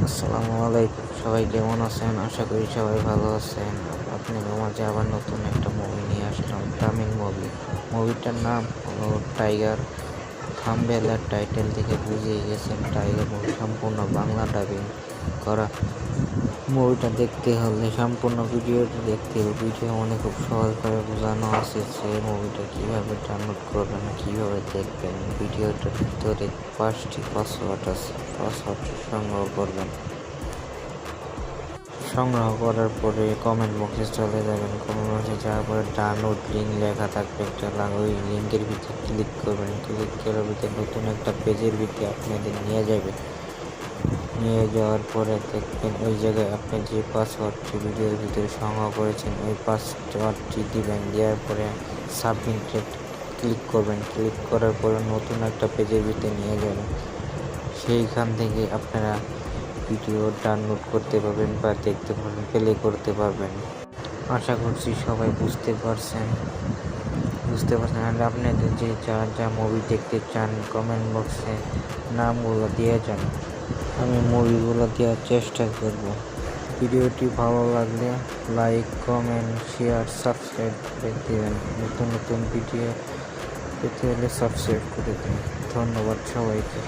আসসালামু আলাইকুম, সবাই কেমন আছেন? আশা করি সবাই ভালো আছেন। আপনাদের মাঝে আবার নতুন একটা মুভি নিয়ে আসলাম, তামিল মুভি। মুভিটার নাম হলো টাইগার। থাম্বনেল আর টাইটেল থেকে বুঝিয়ে গেছেন টাইগার মুভি সম্পূর্ণ বাংলা ডাবিং করা। মুভিটা দেখতে হলে সম্পূর্ণ ভিডিওটি দেখতে হবে। ভিডিও মানে খুব সহজ করে বোঝানো আছে যে মুভিটা কীভাবে ডাউনলোড করবেন, কীভাবে দেখবেন। ভিডিওটার ভিতরে 5টি পাসওয়ার্ড আছে, পাসওয়ার্ডটি সংগ্রহ করবেন। সংগ্রহ করার পরে কমেন্ট বক্সে চলে যাবেন। কমেন্ট বক্সে যাওয়ার পরে ডাউনলোড লিঙ্ক লেখা থাকবে একটা, ওই লিঙ্কের ভিতরে ক্লিক করবেন। ক্লিক করার ভিতরে নতুন একটা পেজের ভিতরে আপনাদের নিয়ে যাবে। নিয়ে যাওয়ার পরে দেখবেন ওই জায়গায় আপনি যে পাসওয়ার্ডটি ভিডিওর ভিতরে সংগ্রহ করেছেন ওই পাসওয়ার্ডটি দিবেন। দেওয়ার পরে সাবমিটে ক্লিক করবেন। ক্লিক করার পরে নতুন একটা পেজের ভিতরে নিয়ে যাবেন। সেইখান থেকে আপনারা ভিডিও ডাউনলোড করতে পারবেন বা দেখতে পারবেন, প্লে করতে পারবেন। আশা করছি সবাই বুঝতে পারছেন। আর আপনাদের যে যা মুভি দেখতে চান কমেন্ট বক্সে নামগুলো দিয়ে যান, আমি মুভিগুলো দেওয়ার চেষ্টা করব। ভিডিওটি ভালো লাগলে লাইক, কমেন্ট, শেয়ার, সাবস্ক্রাইব করে দেবেন। নতুন নতুন ভিডিও পেতে হলে সাবস্ক্রাইব করে দিন। ধন্যবাদ সবাইকে।